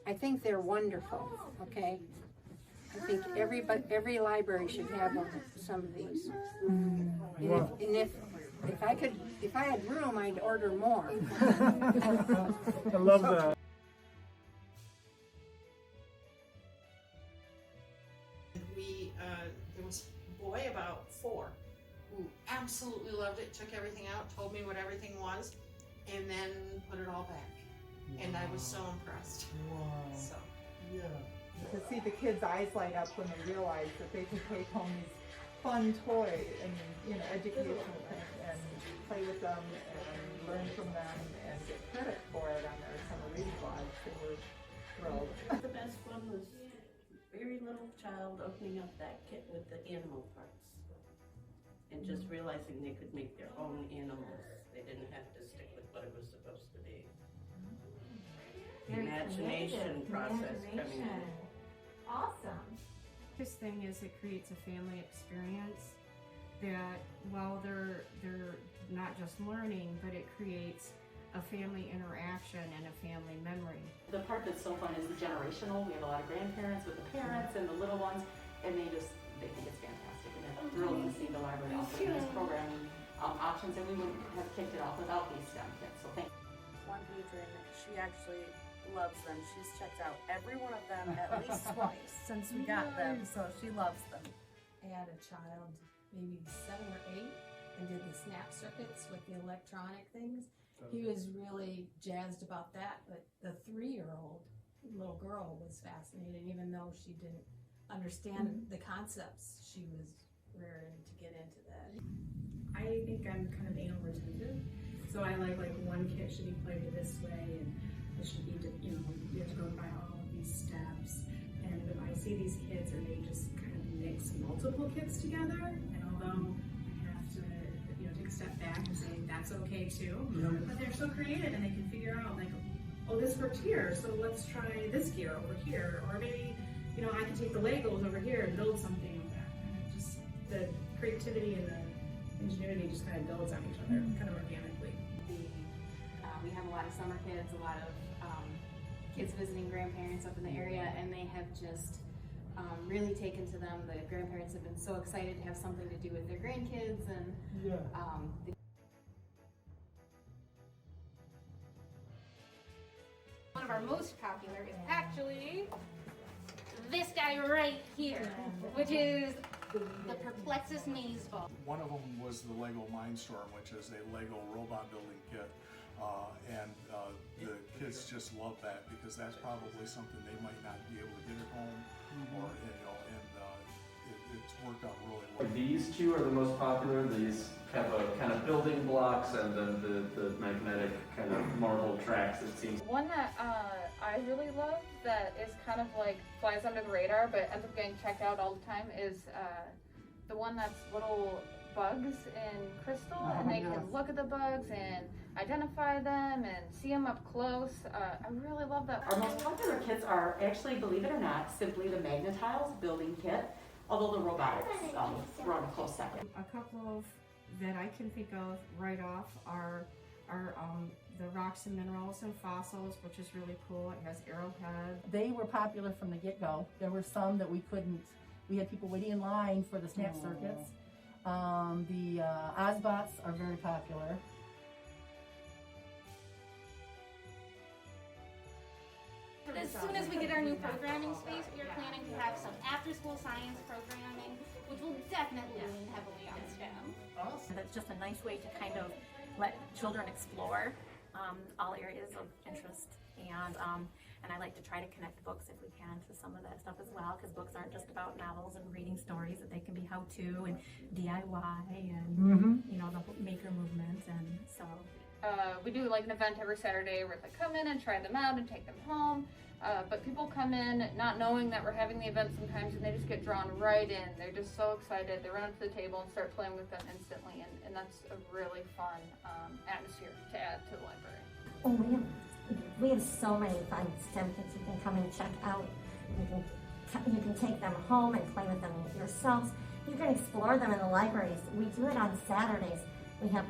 I think they're wonderful, okay? I think every library should have some of these. And if I had room, I'd order more. I love that. There was a boy about 4 who absolutely loved it, took everything out, told me what everything was, and then put it all back. Wow. And I was so impressed. Wow. So. Yeah. To see the kids' eyes light up when they realize that they can take home these fun toys and, you know, educational things and play with them and learn from them and get credit for it on their summer reading blogs, they were thrilled. The best one was very little child opening up that kit with the animal parts and just realizing they could make their own animals. They didn't have to stick with what it was supposed to be. The imagination process coming in. Awesome. This thing is it creates a family experience that while they're not just learning, but it creates a family interaction and a family memory. The part that's so fun is the generational. We have a lot of grandparents with the parents and the little ones, and they think it's fantastic, and they're thrilled to see the library offering these programming options, and we wouldn't have kicked it off without these STEM kits, so thank you. One patron, she actually loves them. She's checked out every one of them at least twice since we got them, so she loves them. I had a child, maybe 7 or 8, and did the snap circuits with the electronic things. He was really jazzed about that, but the 3-year-old little girl was fascinated, even though she didn't understand the concepts. She was raring to get into that. I think I'm kind of anal retentive, so I like one kit should be played this way, and it should be, you know, you have to go by all of these steps. And when I see these kids and they just kind of mix multiple kits together, and although I have to, you know, take a step back and say that's okay too, but they're so creative and they can figure out like, oh, this worked here, so let's try this gear over here, or maybe, you know, I can take the Legos over here and build something with that. And it just, the creativity and the ingenuity just kind of builds on each other, kind of organically. We have a lot of summer kids, a lot of kids visiting grandparents up in the area, and they have just really taken to them. The grandparents have been so excited to have something to do with their grandkids, and one of our most popular is actually this guy right here, which is the Perplexus Maze Ball. One of them was the Lego Mindstorm, which is a Lego robot building kit. The kids just love that because that's probably something they might not be able to get at home, or it's worked out really well. These two are the most popular. These have a kind of building blocks and then the magnetic kind of marble tracks, it seems. One that I really love that is kind of like flies under the radar but ends up getting checked out all the time is the one that's little bugs in crystal, and they can look at the bugs and identify them and see them up close. I really love that. Our most popular kits are actually, believe it or not, simply the Magnetiles building kit, although the robotics run a close second. A couple of that I can think of right off are the rocks and minerals and fossils, which is really cool. It has arrowhead. They were popular from the get-go. There were some that we had people waiting in line for the snap circuits. The Ozbots are very popular. As soon as we get our new programming space, we are planning to have some after-school science programming, which will definitely lean heavily on STEM. Awesome. That's just a nice way to kind of let children explore all areas of interest, and I like to try to connect books if we can to some of that stuff as well, because books aren't just about novels and reading stories, that they can be how-to and DIY and you know, the whole maker movement, and so. We do like an event every Saturday where they come in and try them out and take them home. But people come in not knowing that we're having the event sometimes, and they just get drawn right in. They're just so excited. They run up to the table and start playing with them instantly, and that's a really fun atmosphere to add to the library. Oh, we have so many fun STEM kits you can come and check out. You can take them home and play with them yourselves. You can explore them in the libraries. We do it on Saturdays. We have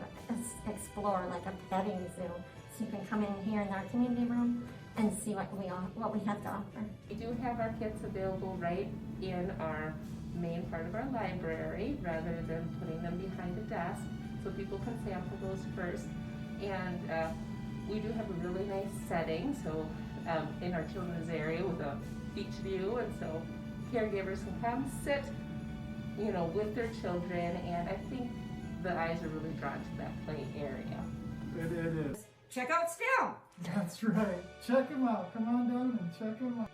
Explore, like a petting zoo. So you can come in here in our community room and see what we have to offer. We do have our kits available right in our main part of our library rather than putting them behind a desk, so people can sample those first. And we do have a really nice setting, so in our children's area with a beach view, and so caregivers can come sit, you know, with their children, and I think the eyes are really drawn to that play area. It is. Check out STEM! That's right. Check them out. Come on down and check them out.